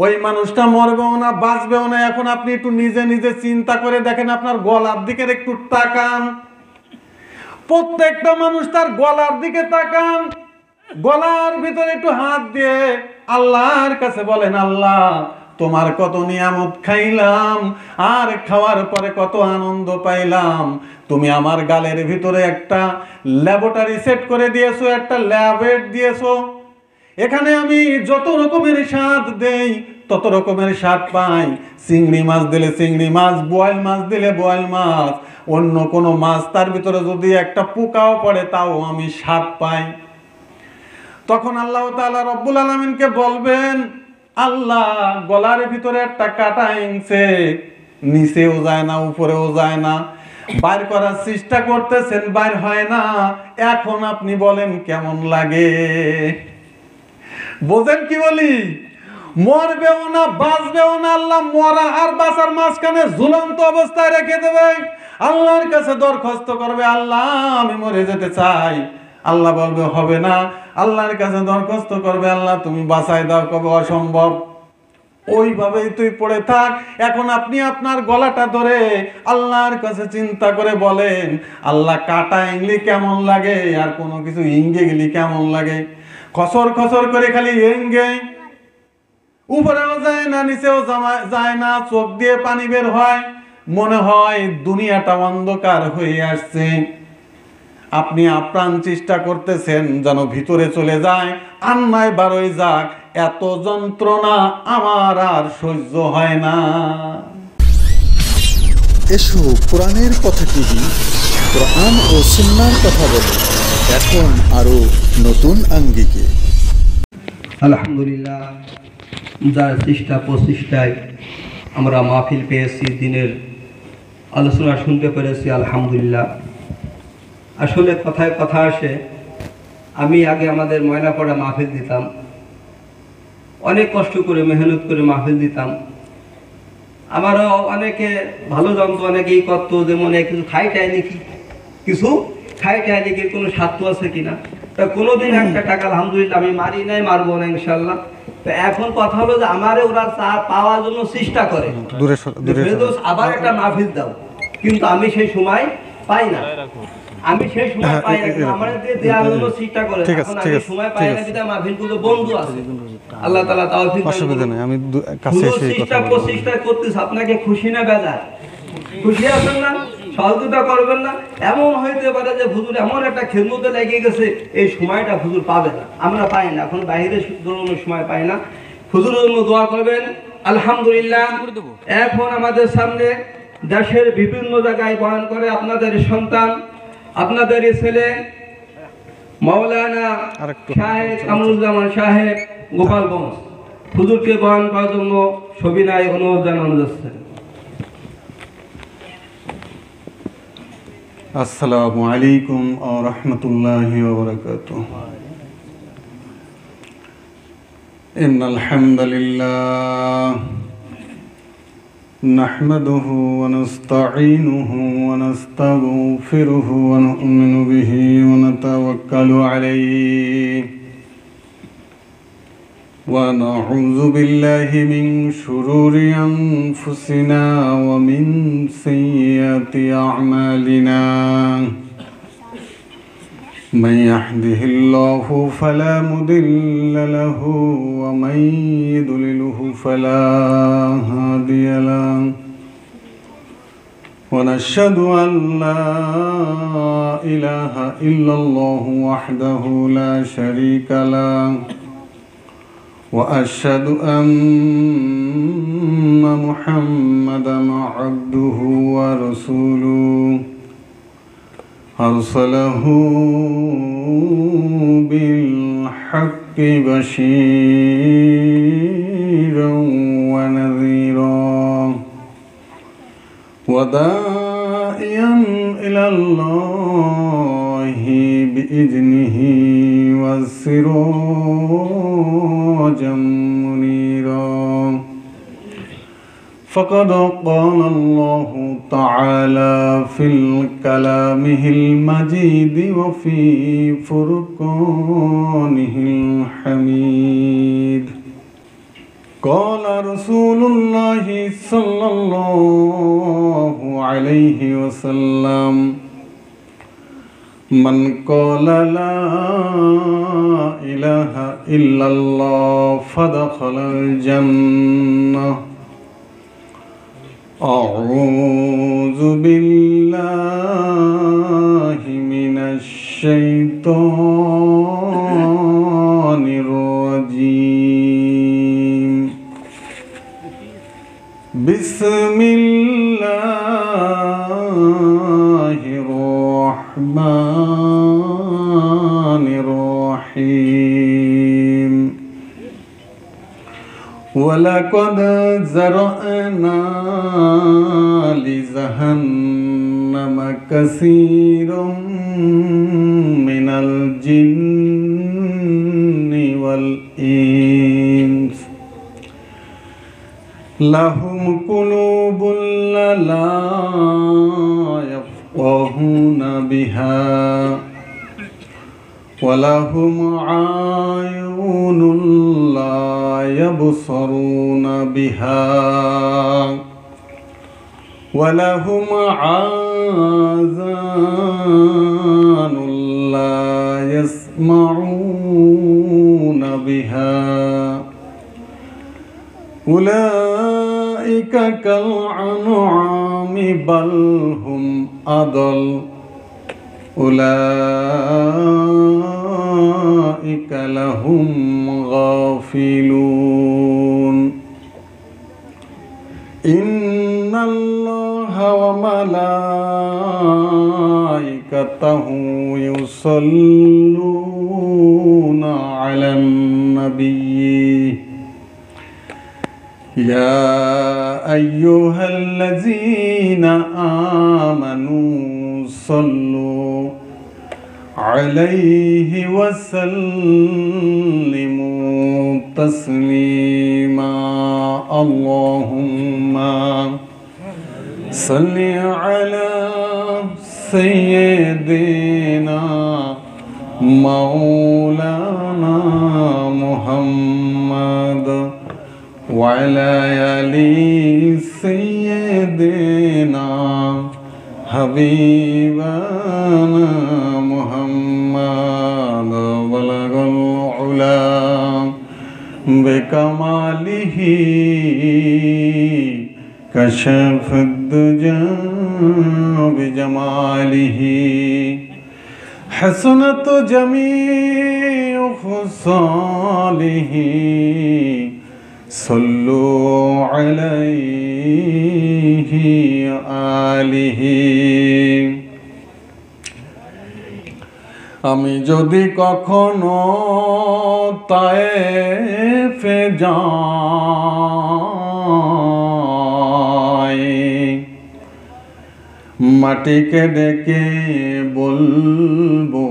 ওই মানুষটা মরবেও না, বাঁচবেও না। এখন আপনি একটু নিজে নিজে চিন্তা করে দেখেন, আপনার গলার দিকে একটু তাকান। প্রত্যেকটা মানুষ তার গলার দিকে তাকান, গলার ভিতরে একটু হাত দিয়ে আল্লাহর কাছে বলেন, আল্লাহ তোমার কত নিয়ামত খাইলাম, আর খাওয়ার পরে কত আনন্দ পাইলাম। তুমি আমার গালের ভিতরে একটা ল্যাবরেটরি সেট করে দিয়েছো, একটা ল্যাবেট দিয়েছো। এখানে আমি যত রকমের স্বাদ দেই তত রকমের স্বাদ পাই। চিংড়ি মাছ দিলে চিংড়ি মাছ, বোয়াল মাছ দিলে বোয়াল মাছ, অন্য কোনো মাছ তার ভিতরে যদি একটা পোকাও পড়ে তাও আমি স্বাদ পাই। তখন আল্লাহ তাআলা রব্বুল আলামিনকে বলবেন, আল্লাহ গলার ভিতরে একটা কাটা এঁংছে, নিচেও যায় না উপরেও যায় না, বাইর করার চেষ্টা করতেছেন, বাইর হয় না। এখন আপনি বলেন কেমন লাগে? বোঝেন কি বলি? মরবেও না, বাঁচবেও না। আল্লাহ মরা আর বাঁচার মাঝখানে ঝুলন্ত অবস্থায় রেখে দেবে। আল্লাহর কাছে দরখাস্ত করবে, আল্লাহ আমি মরে যেতে চাই। আল্লাহ বলবে হবে না। আল্লাহর কাছে দরখাস্ত করবে, আল্লাহ তুমি বাঁচাই দাও। কবে অসম্ভব। ওইভাবেই তুই পড়ে থাক। এখন আপনি আপনার গলাটা ধরে আল্লাহর কাছে চিন্তা করে বলেন, আল্লাহ কাটা ইংলি কেমন লাগে, আর কোনো কিছু ইঙ্গে গেলি কেমন লাগে? খসর খসর করে খালি এঙ্গে, উপরেও যায় না নিচেও যায় না, চোখ দিয়ে পানি বের হয়, মনে হয় দুনিয়াটা অন্ধকার হয়ে আসছে। আপনি আপ্রাণ চেষ্টা করতেছেন যেন ভিতরে চলে যায়, আর নয় বারোই যাক, এত যন্ত্রণা আমার আর সহ্য হয় না। এসো কোরআনের কথা টিভি, কোরআন ও সুন্নাহর কথা বলে, এখন আরো নতুন আঙ্গিকে। আলহামদুলিল্লাহ, যার চেষ্টা প্রচেষ্টায় আমরা মাহফিল পেয়েছি, দিনের আলোচনা শুনতে পেরেছি, আলহামদুলিল্লাহ। আসলে কথায় কথা আসে, আমি আগে আমাদের ময়নাপাড়া মাহফিল দিতাম, অনেক কষ্ট করে মেহনত করে মাহফিল দিতাম। আমারও অনেকে ভালো জানতো, অনেকেই করতো, যেমন কিছু খাই টাই নাকি, কিছু খাই টাই নাকি, কোনো স্বার্থ আছে কিনা। তা কোনোদিন একটা টাকা আলহামদুলিল্লাহ আমি মারি নাই, মারবো না ইনশাল্লাহ। তো এখন কথা হলো যে আমারে ওরা চা পাওয়ার জন্য চেষ্টা করে, আবার একটা মাহফিল দাও, কিন্তু আমি সেই সময় পাই না। আমি সেই সময় পাই না, আমার দেওয়ার জন্য চেষ্টা করে, এখন আমি সময় পাই না। যেটা মাহফিলগুলো বন্ধু আছে, আল্লাহ তাআলা তাওফিক দান। আমি কাছে এসে চেষ্টা করতেছি। আপনাকে খুশি না বেজার? খুশি আছেন না? সহযোগিতা করবেন না? এমন হইতে পারে যে হুজুর এমন একটা খেদমতে লেগে গেছে, এই সময়টা হুজুর পাবে না, আমরা পাই না, এখন বাইরে দৌড়ানোর সময় পাই না। হুজুরের জন্য দোয়া করবেন। আলহামদুলিল্লাহ, এখন আমাদের সামনে দেশের বিভিন্ন জায়গায় বয়ান করে আপনাদের সন্তান, আপনাদের ছেলে মাওলানা শাহেদ কামরুজ্জামান সাহেব গোপালগঞ্জ, হুজুরকে বয়ান করার জন্য সবিনয় অনুরোধ জানানো যাচ্ছে। আসসালামু আলাইকুম ওয়া রাহমাতুল্লাহি ওয়া বারাকাতুহু। ইন্নাল হামদালিল্লাহ নাহমাদুহু ওয়া নাস্তাঈনুহু ওয়া নাস্তাগফিরুহু ওয়া নু'মিনু বিহি ওয়া নাতাওয়াক্কালু আলাইহি ওয়া নাউযু বিল্লাহি মিন শুরুরি আনফুসিনা ওয়া মিন সাইয়্যাতি আ'মালিনা। من يهده الله فلا مضل له ومن يضلله فلا هادي له ونشهد أن لا إله إلا الله وحده لا شريك له وأشهد أن محمدا عبده ورسوله أرسله بالحق بشيرا ونذيرا وداعيا إلى الله بإذنه وسراجا منيرا. فقد قال الله تعالى في كلامه المجيد وفي فرقانه الحميد قال رسول الله صلى الله عليه وسلم من قال لا إله إلا الله فدخل الجنة أعوذ بالله من الشيطان الرجيم بسم الله الرحمن الرحيم ولقد ذرأنا لجهنم كثيرا من الجن والإنس لهم قلوب لا يفقهون بها ولهم أعين لا يبصرون بها ولهم آذان لا يسمعون بها أولئك كالأنعام بل هم أضل أولئك لهم غافلون إن الله وملائكته يصلون على النبي يا أيها الذين آمنوا صلوا عليه وسلموا تسليما اللهم صل على سيدنا مولانا محمد وعلى آل سيدنا حبيبنا محمد بلغ العلا بكماله كشف الدجى بجماله حسنت جميع خصاله صلوا عليه آله আমি যদি কখনো তায়েফে যাই মাটিকে ডেকে বলবো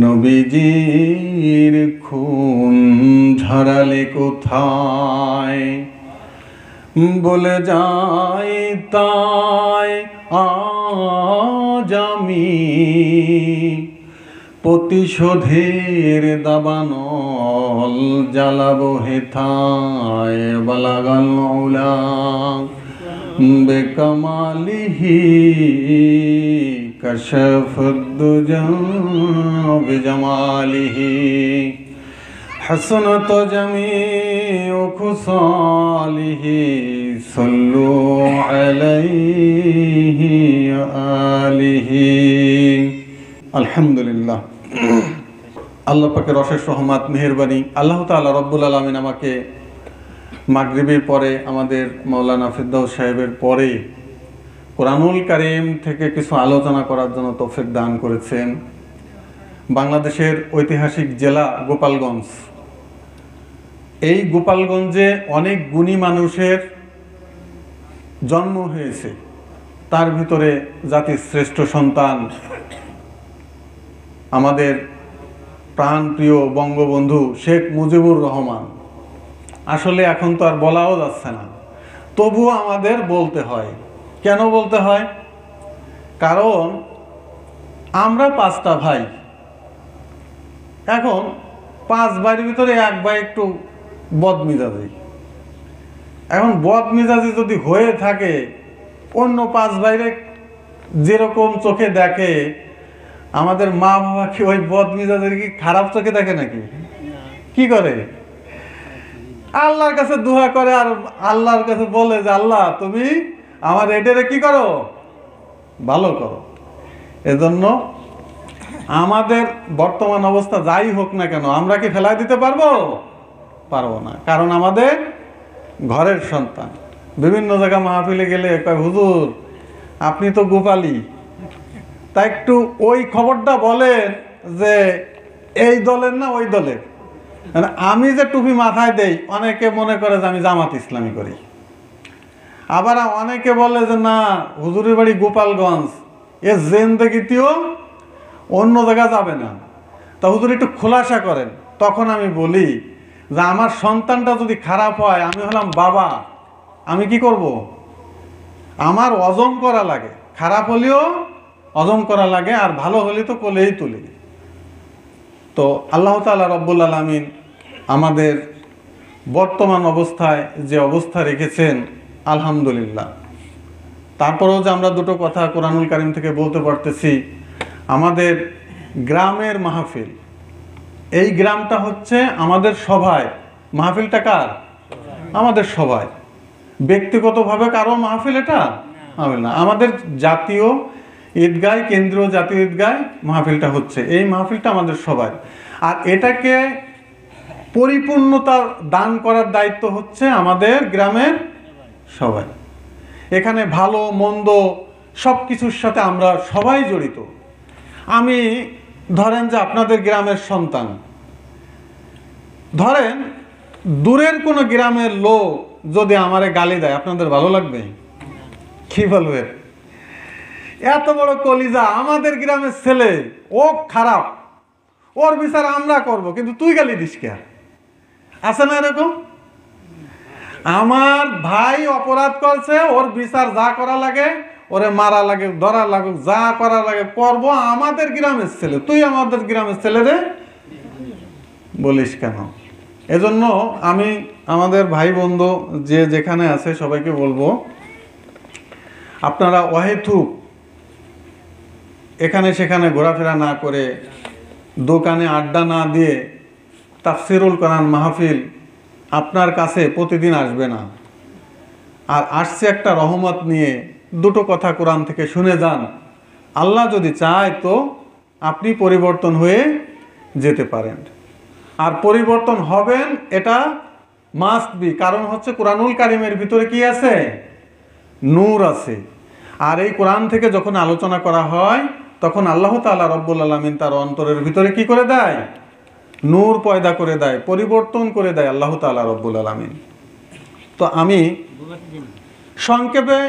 নবীজির খুন ঝরালে কোথায় বলে যাই তাই আজ আমি প্রতিশোধের দাবানল জ্বালাবো হেথায় বালাগাল উলা বেকামালিহি কশফুদ্দুজা বিজামালিহি حسنت جميع خصاله صلوا عليه آله আলহামদুলিল্লাহ। আল্লাহ পাকের অশেষ রহমত মেহেরবানি, আল্লাহ তাআলা রব্বুল আলামিন আমাকে মাগরিবের পরে আমাদের মাওলানা ফিরদৌস সাহেবের পরে কোরআনুল কারীম থেকে কিছু আলোচনা করার জন্য তৌফিক দান করেছেন। বাংলাদেশের ঐতিহাসিক জেলা গোপালগঞ্জ, এই গোপালগঞ্জে অনেক গুণী মানুষের জন্ম হয়েছে, তার ভিতরে জাতির শ্রেষ্ঠ সন্তান আমাদের প্রাণপ্রিয় বঙ্গবন্ধু শেখ মুজিবুর রহমান। আসলে এখন তো আর বলাও যাচ্ছে না, তবুও আমাদের বলতে হয়। কেন বলতে হয়? কারণ আমরা 5টা ভাই, এখন 5 ভাইয়ের ভিতরে এক ভাই একটু বদমিজাজি। এখন বদমিজাজি যদি হয়ে থাকে, অন্য 5 ভাইরে যেরকম চোখে দেখে, আমাদের মা বাবা কি ওই বদমিজাজির কি খারাপ চোখে দেখে নাকি? কি করে? আল্লাহর কাছে দোয়া করে আর আল্লাহর কাছে বলে যে আল্লাহ তুমি আমার এটারে কি করো, ভালো করো। এজন্য আমাদের বর্তমান অবস্থা যাই হোক না কেন, আমরা কি ফেলাই দিতে পারবো? পারবো না, কারণ আমাদের ঘরের সন্তান। বিভিন্ন জায়গা মাহফিলে গেলে কয় হুজুর আপনি তো গোপালী, তা একটু ওই খবরটা বলেন যে এই দলের না ওই দলের। মানে আমি যে টুপি মাথায় দেই, অনেকে মনে করে যে আমি জামাত ইসলামী করি। আবার অনেকে বলে যে না হুজুরের বাড়ি গোপালগঞ্জ, এ জেন্দেগিতেও অন্য জায়গা যাবে না। তা হুজুর একটু খোলাসা করেন। তখন আমি বলি যে আমার সন্তানটা যদি খারাপ হয়, আমি হলাম বাবা, আমি কি করব? আমার অজম করা লাগে, খারাপ হলেও অজম করা লাগে, আর ভালো হলে তো কোলেই তুলি। তো আল্লাহ তাআলা রব্বুল আলামিন আমাদের বর্তমান অবস্থায় যে অবস্থা রেখেছেন, আলহামদুলিল্লাহ। তারপরেও যে আমরা দুটো কথা কোরআনুল কারীম থেকে বলতে পারতেছি, আমাদের গ্রামের মাহফিল, এই গ্রামটা হচ্ছে আমাদের সবাই। মাহফিলটা কার? আমাদের সবাই। ব্যক্তিগতভাবে কারো মাহফিল এটা মাহফিল না, আমাদের জাতীয় ঈদগাহ, কেন্দ্রীয় জাতীয় ঈদগাহ মাহফিলটা হচ্ছে, এই মাহফিলটা আমাদের সবাই। আর এটাকে পরিপূর্ণতা দান করার দায়িত্ব হচ্ছে আমাদের গ্রামের সবাই। এখানে ভালো মন্দ সব কিছুর সাথে আমরা সবাই জড়িত। আমি ধরেন যে আপনাদের গ্রামের সন্তান, ধরেন দূরের কোনো গ্রামের লোক যদি আমারে গালি দেয়, আপনাদের ভালো লাগবে? কি বলবে? এত বড় কলিজা আমাদের গ্রামের ছেলে, ও খারাপ, ওর বিচার আমরা করব, কিন্তু তুই গালি দিস কে? আছে না এরকম? আমার ভাই অপরাধ করছে, ওর বিচার যা করা লাগে, ওরে মারা লাগে, ধরা লাগুক, যা করা লাগে করবো, আমাদের গ্রামের ছেলে, তুই আমাদের গ্রামের ছেলে রে বলিস কেন? এজন্য আমি আমাদের ভাই বন্ধু যে যেখানে আছে সবাইকে বলবো, আপনারা অহেতুক এখানে সেখানে ঘোরাফেরা না করে, দোকানে আড্ডা না দিয়ে, তাফসিরুল কোরআন মাহফিল আপনার কাছে প্রতিদিন আসবে না। আর আসছে একটা রহমত নিয়ে, দুটো কথা কোরআন থেকে শুনে যান। আল্লাহ যদি চায় তো আপনি পরিবর্তন হয়ে যেতে পারেন। আর পরিবর্তন হবেন, এটা মাস্ট বি। কারণ হচ্ছে কোরআনুল কারীমের ভিতরে কি আছে? নূর আছে। আর এই কোরআন থেকে যখন আলোচনা করা হয়, তখন আল্লাহ তাআলা রব্বুল আলামিন তার অন্তরের ভিতরে কি করে দেয়? নূর পয়দা করে দেয়, পরিবর্তন করে দেয় আল্লাহ তাআলা রব্বুল আলামিন। তো আমি সংক্ষেপে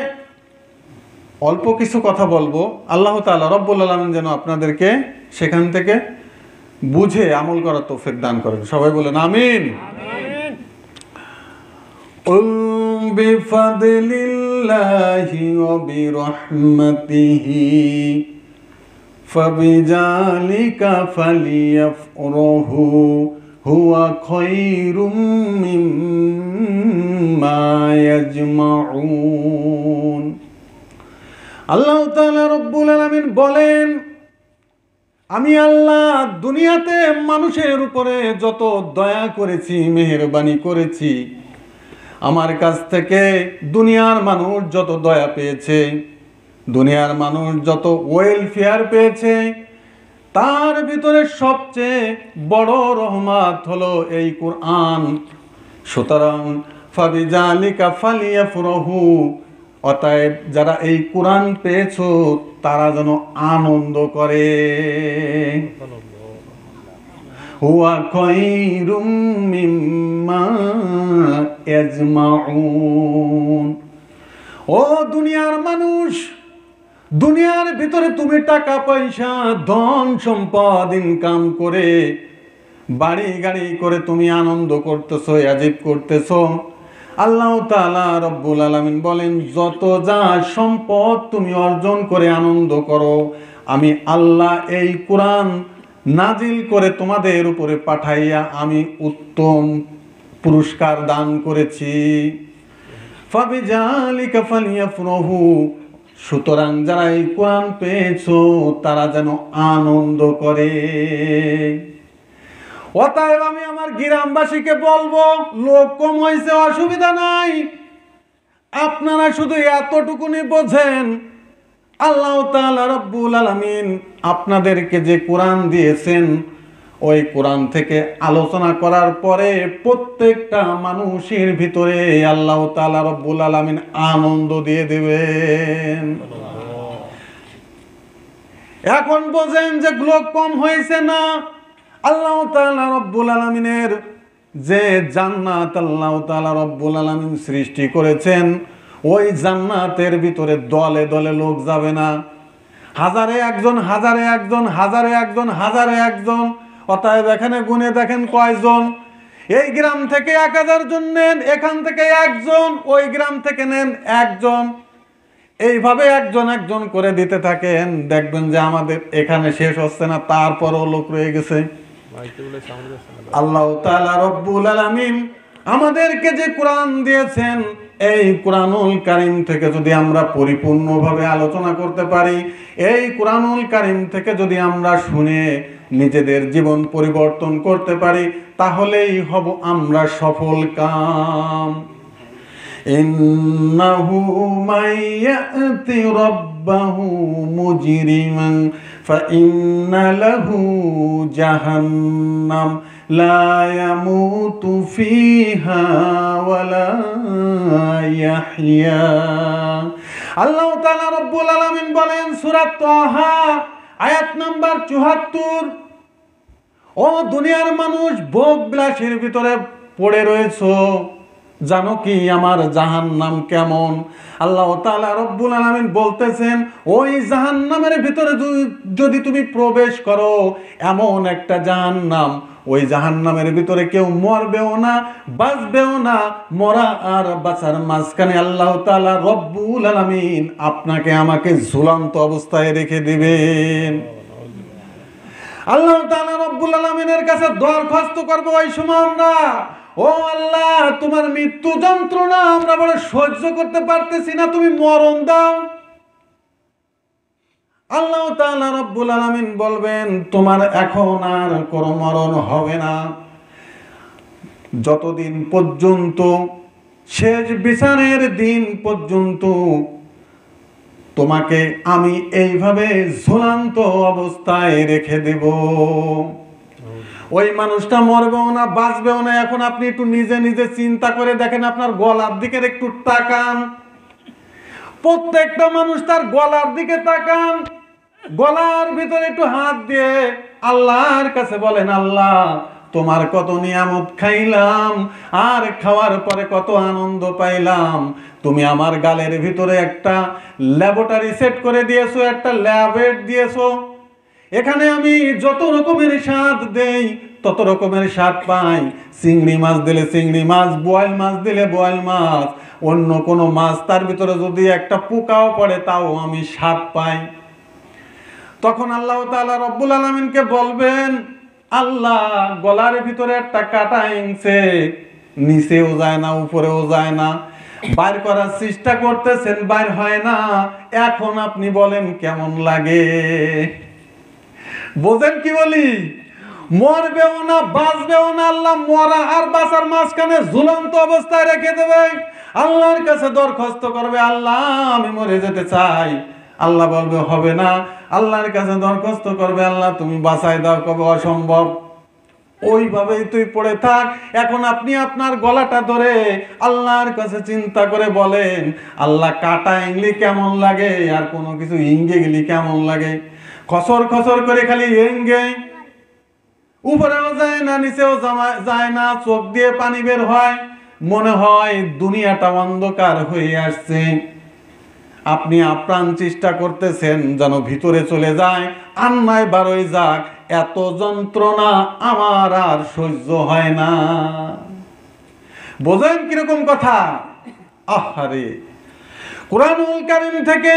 অল্প কিছু কথা বলবো। আল্লাহ তাআলা রব্বুল আলামিন যেন আপনাদেরকে সেখান থেকে বুঝে আমল করার তৌফিক দান করেন। সবাই বলেন আমিন। কুল বিফাদলিল্লাহি ওয়া বিরহমাতিহি ফাবিযালিকা ফালিয়াফরাহু হুয়া খায়রুম মিম্মা ইয়াজমাউন। আল্লাহ তাআলা রব্বুল আলামিন বলেন, আমি আল্লাহ দুনিয়াতে মানুষের উপরে যত দয়া করেছি, মেহেরবানি করেছি, আমার কাছ থেকে দুনিয়ার মানুষ যত দয়া পেয়েছে, দুনিয়ার মানুষ যত ওয়েলফেয়ার পেয়েছে, তার ভিতরে সবচেয়ে বড় রহমত হলো এই কোরআন। সুতরাং ফাবিযালিকা ফালিয়াফরাহু, অতএব যারা এই কোরআন পেয়েছো তারা যেন আনন্দ করে। হুয়া খায়রুম মিম্মা ইয়াজমাউন। ও দুনিয়ার মানুষ, দুনিয়ার ভিতরে তুমি টাকা পয়সা, ধন সম্পদ ইনকাম করে, বাড়ি গাড়ি করে তুমি আনন্দ করতেছো, ইয়াজিব করতেছো। আল্লাহ তাআলা রব্বুল আলামিন বলেন, যত যা সম্পদ তুমি অর্জন করে আনন্দ করো, আমি আল্লাহ এই কোরআন নাজিল করে তোমাদের উপরে পাঠাইয়া আমি উত্তম পুরস্কার দান করেছি। ফাবিজালিকা ফালিয়াফরাহু, সুতরাং যারা এই কোরআন পেয়েছো তারা যেন আনন্দ করে। অতএব আমি আমার গ্রামবাসীকে বলবো, লোক কম হয়েছে অসুবিধা নাই, আপনারা শুধু এতটুকুনি বোঝেন আল্লাহ তাআলা রব্বুল আলামিন আপনাদেরকে যে কোরআন দিয়েছেন, ওই কোরআন থেকে আলোচনা করার পরে প্রত্যেকটা মানুষের ভিতরে আল্লাহ তাআলা রব্বুল আলামিন আনন্দ দিয়ে দেবেন। এখন বোঝেন যে লোক কম হয়েছে না। আল্লাহ তাআলা রব্বুল আলামিনের যে জান্নাত আল্লাহ তাআলা রব্বুল আলামিন সৃষ্টি করেছেন, ওই জান্নাতের ভিতরে দলে দলে লোক যাবে না, হাজারে একজন, হাজারে একজন, হাজারে একজন, হাজারে একজন। অতএব এখানে গুনে দেখেন কয়জন। এই গ্রাম থেকে 1000 জন নেন, এখান থেকে একজন, ওই গ্রাম থেকে নেন একজন, এইভাবে একজন একজন করে দিতে থাকেন, দেখবেন যে আমাদের এখানে শেষ হচ্ছে না, তারপরও লোক রয়ে গেছে। আল্লাহ তাআলা রব্বুল আলামিন আমাদেরকে যে কোরআন দিয়েছেন, এই কোরআনুল কারীম থেকে যদি আমরা পরিপূর্ণভাবে আলোচনা করতে পারি, এই কোরআনুল কারীম থেকে যদি আমরা শুনে নিজেদের জীবন পরিবর্তন করতে পারি, তাহলেই হব আমরা সফল কাম। ইন্নাহু মাইয়াতি রাব্বাহু মুজরিমান ফাইন্না লাহু জাহান্নাম লা ইয়ামুতু ফিহা ওয়ালা ইয়াহইয়া। আল্লাহ তাআলা রব্বুল আলামিন বলেন সূরা তাহা আয়াত নাম্বার ৭৪, ও দুনিয়ার মানুষ, ভোগ বিলাসের ভিতরে পড়ে রয়েছো, জানো কি আমার জাহান্নাম কেমন? আল্লাহ তাআলা রব্বুল আলামিন বলতেছেন, ওই জাহান্নামের ভিতরে যদি তুমি প্রবেশ করো, এমন একটা জাহান্নাম, ওই জাহান্নামের ভিতরে কেউ মরবেও না, বাঁচবেও না, মরা আর বাঁচার মাঝখানে আল্লাহ তাআলা রব্বুল আলামিন আপনাকে আমাকে ঝুলন্ত অবস্থায় রেখে দিবেন। আল্লাহ তাআলা রব্বুল আলামিনের কাছে দরখাস্ত করব ওই সময় আমরা, ও আল্লাহ, তোমার মৃত্যু যন্ত্রণা আমরা বড় সহ্য করতে পারতেছি না, তুমি মরণ দাও। আল্লাহ তাআলা রব্বুল আলামিন বলবেন, তোমার এখন আর কোনো মরণ হবে না, যতদিন পর্যন্ত শেষ বিচারের দিন পর্যন্ত তোমাকে আমি এইভাবে ঝুলন্ত অবস্থায় রেখে দেব। ওই মানুষটা মরবেও না, বাঁচবেও না। এখন আপনি একটু নিজে নিজে চিন্তা করে দেখেন, আপনার গলার দিকে একটু তাকান, প্রত্যেকটা মানুষ তার গলার দিকে তাকান, গলার ভিতরে একটু হাত দিয়ে আল্লাহর কাছে বলেন, আল্লাহ, তোমার কত নিয়ামত খাইলাম, আর খাওয়ার পরে কত আনন্দ পাইলাম। তুমি আমার গালের ভিতরে একটা ল্যাবরেটরি সেট করে দিয়েছো, একটা ল্যাবেট দিয়েছো, এখানে আমি যত রকমের স্বাদ দেই তত রকমের স্বাদ পাই। চিংড়ি মাছ দিলে চিংড়ি মাছ, বোয়াল মাছ দিলে বোয়াল মাছ, অন্য কোনো মাছ তার ভিতরে যদি একটা পোকাও পড়ে তাও আমি স্বাদ পাই। তখন আল্লাহ তাআলা রব্বুল আলামিনকে বলবেন, আল্লাহ, গলার ভিতরে একটা কাটা ইংছে, নিচেও যায় না, উপরেও যায় না, বাইর করার চেষ্টা করতেছেন, বাইর হয় না, এখন আপনি বলেন কেমন লাগে? বোঝেন কি বলি? মরবেও না, বাঁচবেও না, আল্লাহ মরা আর বাঁচার মাঝখানে ঝুলন্ত অবস্থায় রেখে দেবে। আল্লাহর কাছে দরখাস্ত করবে, আল্লাহ, আমি মরে যেতে চাই। আল্লাহ বলবে হবে না। আল্লাহর কাছে দরখাস্ত করবে, আল্লাহ তুমি বাঁচাই দাও, কবে অসম্ভব। ওইভাবেই তুই পড়ে থাক। এখন আপনি আপনার গলাটা ধরে আল্লাহর কাছে চিন্তা করে বলেন, আল্লাহ, কাটা ইংলি কেমন লাগে, আর কোনো কিছু ইঙ্গে গেলি কেমন লাগে? খসর খসর করে খালি এঙ্গে, উপরেও যায় না, নিচেও যায় না, চোখ দিয়ে পানি বের হয়, মনে হয় দুনিয়াটা অন্ধকার হয়ে আসছে। আপনি আপ্রাণ চেষ্টা করতেছেন যেন ভিতরে চলে যায়, আন্নায় বারোই যাক, এত যন্ত্রণা আমার আর সহ্য হয় না। বোঝেন কিরকম কথা? আহারে, কুরআনুল কারীম থেকে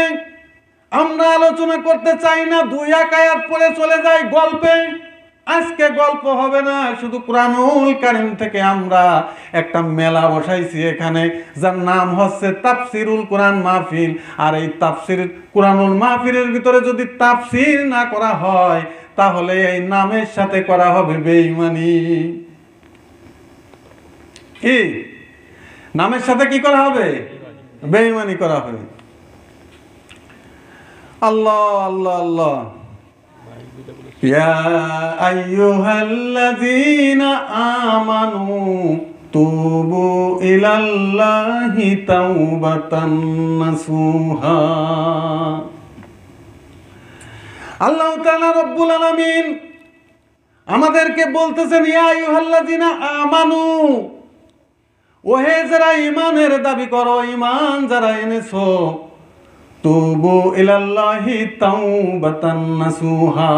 আমরা আলোচনা করতে চাই না, 2-1 আয়াত পড়ে চলে যাই গল্পে। আজকে গল্প হবে না, শুধু কুরআনুল কারীম থেকে আমরা একটা মেলা বসাইছি এখানে, যার নাম হচ্ছে তাফসিরুল কুরআন মাহফিল। আর এই তাফসির কুরআনুল মাহফিলের ভিতরে যদি তাফসির না করা হয়, তাহলে এই নামের সাথে করা হবে বেঈমানি। কি নামের সাথে কি করা হবে? বেঈমানি করা হবে। আল্লাহ আল্লাহ আল্লাহ। ইয়া আইয়ুহাল্লাযীনা আমানু তুবু ইলাল্লাহি তাওবাতান নাসুহা। আল্লাহ তাআলা রব্বুল আলামিন আমাদেরকে বলতেছেন, ইয়া আইয়ুহাল্লাযীনা আমানু, ওহে যারা ঈমানের দাবি করো, ঈমান যারা এনেছো, তুবু ইলাল্লাহি তাওবাতান নাসুহা,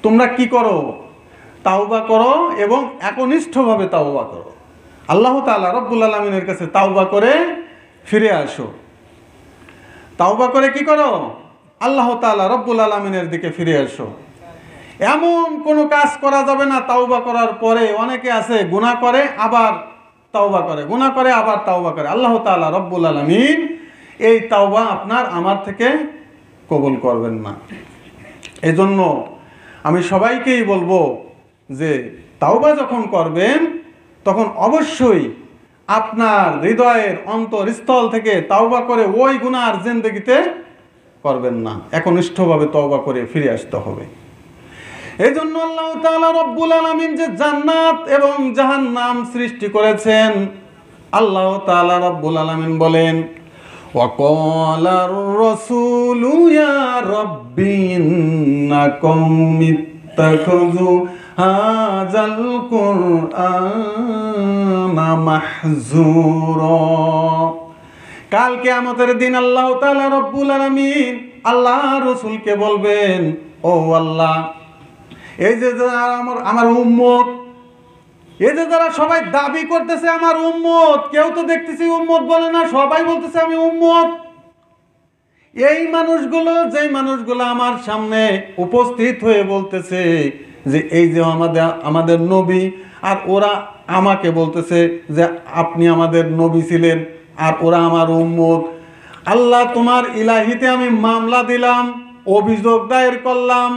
তোমরা কি করো? তাওবা করো এবং একনিষ্ঠভাবে তাওবা করো। আল্লাহ তাআলা রব্বুল আলামিনের কাছে তাওবা করে ফিরে আসো। তাওবা করে কি করো? আল্লাহ তাআলা রব্বুল আলামিনের দিকে ফিরে আসো। এমন কোনো কাজ করা যাবে না তাওবা করার পরে, অনেকে আছে গুনাহ করে আবার তাওবা করে, গুনাহ করে আবার তাওবা করে। আল্লাহ তাআলা রব্বুল আলামিন এই তাওবা আপনার আমার থেকে কবুল করবেন না। এজন্য আমি সবাইকেই বলবো যে তাওবা যখন করবেন তখন অবশ্যই আপনার হৃদয়ের অন্তরস্থল থেকে তাওবা করে ওই গুনার জিন্দেগিতে করবেন না, একনিষ্ঠভাবে তওবা করে ফিরে আসতে হবে। এই জন্য আল্লাহ তাআলা রব্বুল আলামিন যে জান্নাত এবং জাহান্নাম সৃষ্টি করেছেন, আল্লাহ তাআলা রব্বুল আলামিন বলেন, وقال الرسول يا رب إن قوم اتخذوا هذا القرآن محجورا। কাল কিয়ামতের দিন আল্লাহ তাআলা রব্বুল আলামিন আল্লাহ রাসূলকে বলবেন, ও আল্লাহ, এই যে আমার উম্মত, এই যে যারা সবাই দাবি করতেছে আমার উম্মত, কেউ তো দেখতেছি উম্মত বলে না, সবাই বলতেছে আমি উম্মত। এই মানুষগুলো, যেই মানুষগুলো আমার সামনে উপস্থিত হয়ে বলতেছে যে এই যে আমাদের নবী, আর ওরা আমাকে বলতেছে যে আপনি আমাদের নবী ছিলেন, আর ওরা আমার উম্মত। আল্লাহ, তোমার ইলাহিতে আমি মামলা দিলাম, অভিযোগ দায়ের করলাম।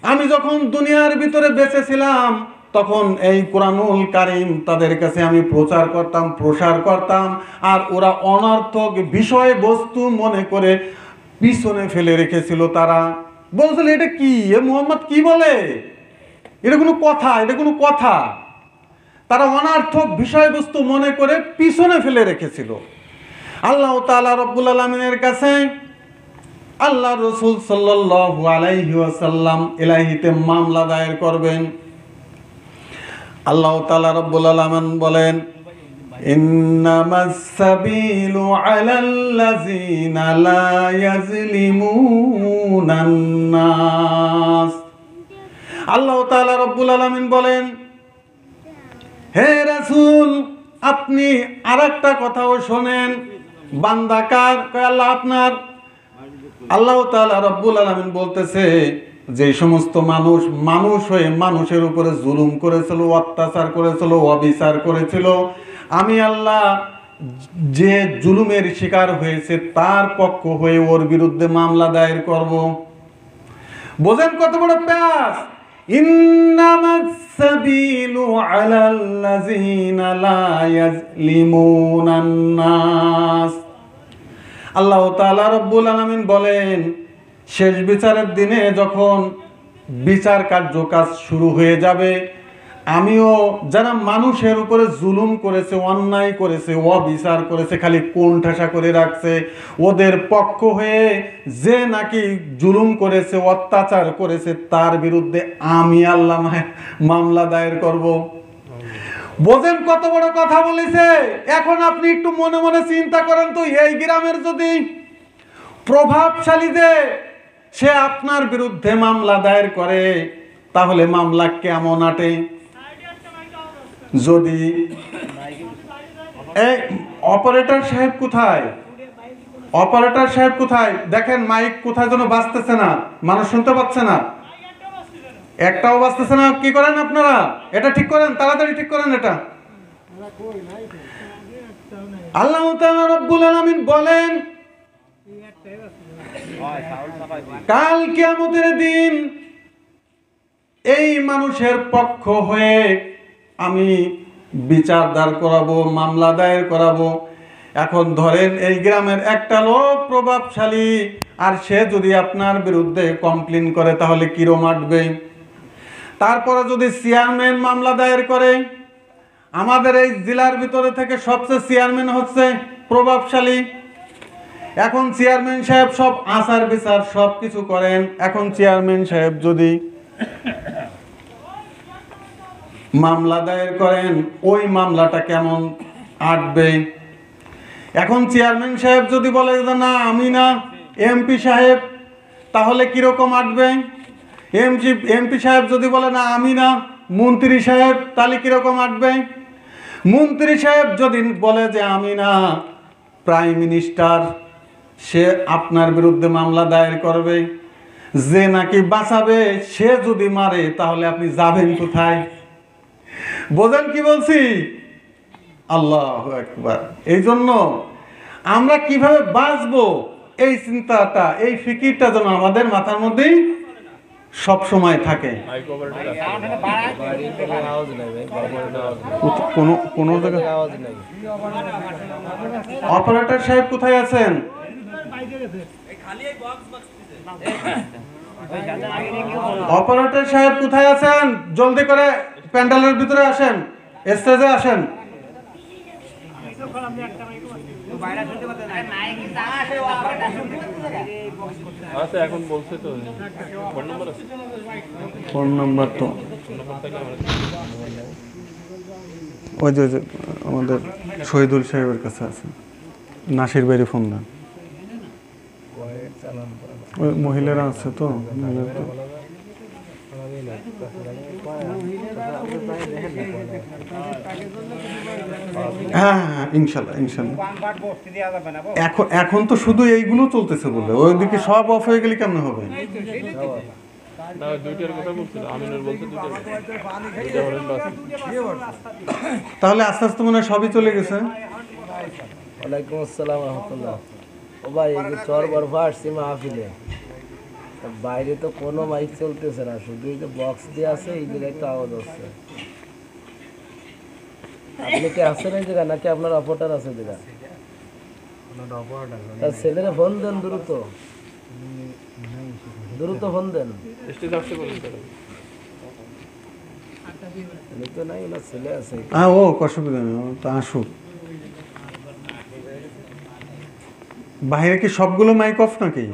আমি যখন দুনিয়ার ভিতরে বেঁচে ছিলাম তখন এই কুরআনুল কারীম তাদের কাছে আমি প্রচার করতাম, প্রসার করতাম, আর ওরা অনর্থক বিষয়বস্তু মনে করে পিছনে ফেলে রেখেছিল। তারা বলছিল এটা কি, এ মুহাম্মদ কি বলে, এটা কোনো কথা, এটা কোনো কথা। তারা অনর্থক বিষয়বস্তু মনে করে পিছনে ফেলে রেখেছিল। আল্লাহ তাআলা রব্বুল আলামিনের কাছে আল্লাহ রাসূল সাল্লাল্লাহু আলাইহি ওয়াসাল্লাম ইলাহিতে মামলা দায়ের করবেন। আল্লাহ তাআলা রব্বুল আলামিন বলেন, ইন্নামাস সাবিলু আলাল্লাযিনা লা ইয়াজলিমুনান নাস। আল্লাহ তাআলা রব্বুল আলামিন বলেন, হে রাসূল, আপনি আরেকটা কথাও শোনেন। বান্দা কার? কয় আল্লাহ আপনার। আল্লাহ তাআলা রব্বুল আলামিন বলতেছে, যে সমস্ত মানুষ হয়ে মানুষের উপরে জুলুম করেছিল, অত্যাচার করেছিল, অবিচার করেছিল, আমি আল্লাহ যে জুলুমের শিকার হয়েছে তার পক্ষ হয়ে ওর বিরুদ্ধে মামলা দায়ের করব। বোঝেন কত বড় প্যাস? ইন্নামাস সাবিলু আলাল্লাযিনা লা ইয়াজলিমুনান নাস। আল্লাহ তাআলা রব্বুল আলামিন বলেন, শেষ বিচারের দিনে যখন বিচার কার্যকাজ শুরু হয়ে যাবে, আমিও যারা মানুষের উপরে জুলুম করেছে, অন্যায় করেছে, অবিচার করেছে, খালি কোণ ঠাসা করে রাখছে, ওদের পক্ষ হয়ে যে নাকি জুলুম করেছে, অত্যাচার করেছে, তার বিরুদ্ধে আমি আল্লাহ মামলা দায়ের করব। বোঝেন কত বড় কথা বলেছে? এখন আপনি একটু মনে মনে চিন্তা করেন তো, এই গ্রামের যদি প্রভাবশালী যে সে আপনার বিরুদ্ধে মামলা দায়ের করে, তাহলে মামলা কেমন আটে? যদি এই অপারেটর সাহেব কোথায়? অপারেটর সাহেব কোথায়? দেখেন মাইক কোথায় যেন বাজতেছে না, মানুষ শুনতে পাচ্ছে না। একটাও বাঁচতেছে না, কি করেন আপনারা? এটা ঠিক করেন, তাড়াতাড়ি ঠিক করেন এটা। আল্লাহ তাআলা রব্বুল আলামিন বলেন, কাল কিয়ামতের দিন এই মানুষের পক্ষ হয়ে আমি বিচার দাঁড় করাবো, মামলা দায়ের করাবো। এখন ধরেন এই গ্রামের একটা লোক প্রভাবশালী, আর সে যদি আপনার বিরুদ্ধে কমপ্লেন করে তাহলে কিরম আটবে। তারপরে যদি চেয়ারম্যান মামলা দায়ের করে, আমাদের এই জেলার ভিতরে থেকে সবচেয়ে চেয়ারম্যান হচ্ছে প্রভাবশালী। এখন চেয়ারম্যান সাহেব সব আচার বিচার সব কিছু করেন। এখন চেয়ারম্যান সাহেব যদি মামলা দায়ের করেন, ওই মামলাটা কেমন আটবে। এখন চেয়ারম্যান সাহেব যদি বলে যে না আমি না, এমপি সাহেব, তাহলে কিরকম আটবে। এমপি সাহেব যদি বলে না আমি না, মন্ত্রী সাহেব, তাহলে কিরকম আটবে। মন্ত্রী সাহেব যদি বলে যে আমি না, প্রাইম মিনিস্টার, সে আপনার বিরুদ্ধে মামলা দায়ের করবে। যে নাকি বাঁচাবে সে যদি মারে তাহলে আপনি যাবেন কোথায়? বোঝেন কি বলছি? আল্লাহু আকবার। এই জন্য আমরা কিভাবে বাঁচবো, এই চিন্তাটা, এই ফিকিরটা যেন আমাদের মাথার মধ্যেই সব সময় থাকে। কোনো জায়গায় অপারেটর সাহেব কোথায় আছেন? অপারেটর সাহেব কোথায় আছেন? জলদি করে প্যান্ডেলের ভিতরে আসেন, স্টেজে আসেন। আচ্ছা এখন বলছে তো ফোন নাম্বার আছে, ফোন নাম্বার তো ওই যে আমাদের শহীদুল সাহেবের কাছে আছে। নাসির বাইরে ফোন দেন, ওই মহিলারা আছে তো। হ্যাঁ হ্যাঁ ইনশাল্লাহ ইনশাল্লাহ। এখন তো শুধু এইগুলো চলতেছে বলে, ওইদিকে সব অফ হয়ে গেলে কেমন হবে? না দুইটার কথা বলছিল, আমিনুর বলছে তাহলে আস্তে আস্তে মনে হয় সবই চলে গেছে। ওয়ালাইকুম আসসালাম রহমতুল্লাহ। ও ভাই এই যে চর বরফা আসছি মাহফিলে, বাইরে তো কোনো মাইক চলতেছে না, শুধু এই যে বক্স দিয়ে আছে, এই জায়গায় একটু আওয়াজ হচ্ছে। আপনি কি আছেন এই জায়গা নাকি আপনার অপারেটর আছে জায়গা? তার ছেলেরা ফোন দেন, দ্রুত দ্রুত ফোন দেন। তো নাই, ওনার ছেলে আছে। ও অসুবিধা নেই, তো আসুক। বাইরে কি সবগুলো মাইক অফ নাকি?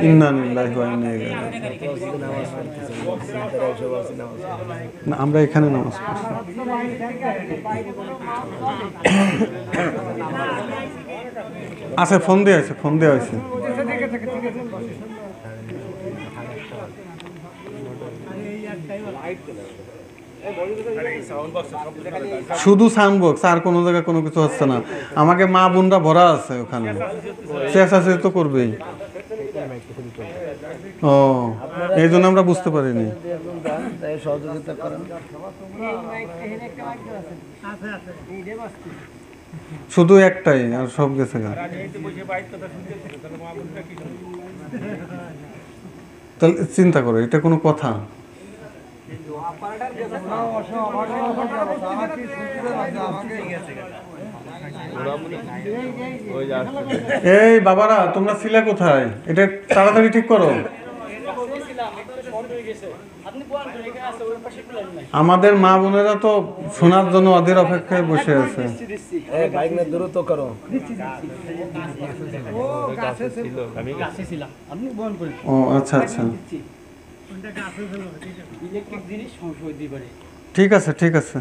ইন্না লিল্লাহি ওয়া ইন্না ইলাইহি রাজিউন। না আমরা এখানে নামাজ পড়ছি। আচ্ছা ফোন দেওয়া আছে, ফোন দেওয়া আছে। শুধু সাউন্ড বক্স, আর কোনো জায়গায় কোনো কিছু হচ্ছে না। আমাকে মা বোনরা ভরা আছে ওখানে, চেঁচাচেঁচি তো করবেই। ও এই জন্য আমরা বুঝতে পারিনি। সহযোগিতা করেন। শুধু একটাই, আর সব গেছে গা। তাহলে চিন্তা করো, এটা কোনো কথা? এই বাবারা তোমরা ছিলে কোথায়? এটা তাড়াতাড়ি ঠিক করো। আমাদের মা বোনেরা তো শোনার জন্য ওদের অপেক্ষায় বসে আছে। দ্রুত করো। ও আচ্ছা আচ্ছা, ঠিক আছে ঠিক আছে।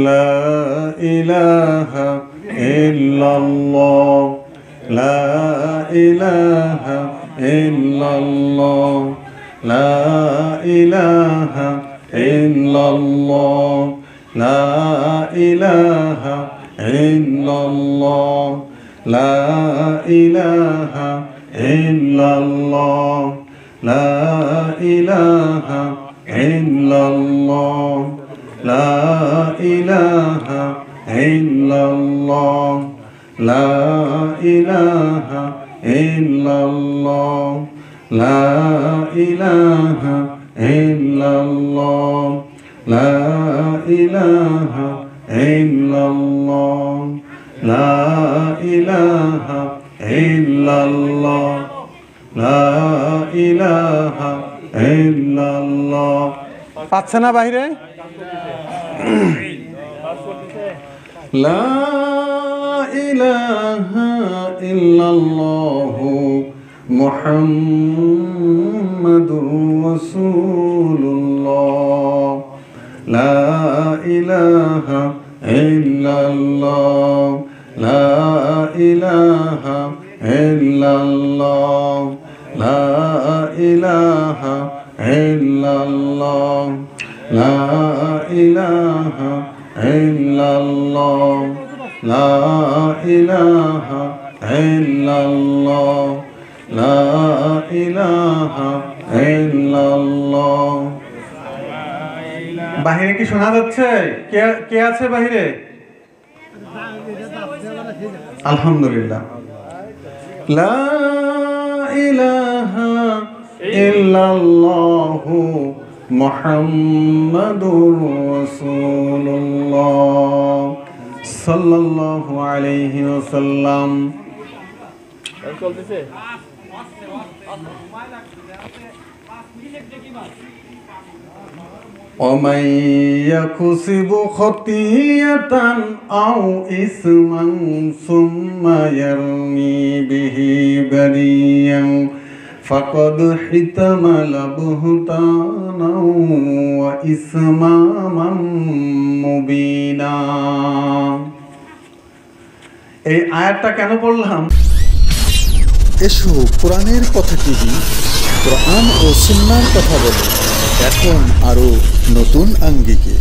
লা ইলাহা ইল্লাল্লাহ, লা ইলাহা ইল্লাল্লাহ, লা ইলাহা ইল্লাল্লাহ, লা ইলাহা ইল্লাল্লাহ, لا إله إلا الله لا إله إلا الله لا إله إلا الله لا إله إلا الله لا إله إلا الله لا إله إلا الله لا إله إلا الله لا إله إلا الله পাচ্ছে না বাইরে لا إله إلا الله محمد رسول الله لا إله إلا الله لا إله إلا الله لا إله إلا الله لا إله إلا الله لا إله إلا الله لا إله إلا الله বাহিরে কি শোনা যাচ্ছে কে আছে বাহিরে আলহামদুলিল্লাহ লা ইলাহা ইল্লাল্লাহ মুহাম্মাদুর রাসূলুল্লাহ সাল্লাল্লাহু আলাইহি ওয়াসাল্লাম চলতেছে ومن يكسب خطيئة أو إثما ثم يرمي به بريا فقد احتمل بهتانا وإثما مبينا এই আয়াতটা কেন পড়লাম এসো কোরআনের কথা টিভি কোরআন ও সুন্নাহর কথা বলে এখন আরো নতুন আঙ্গিকে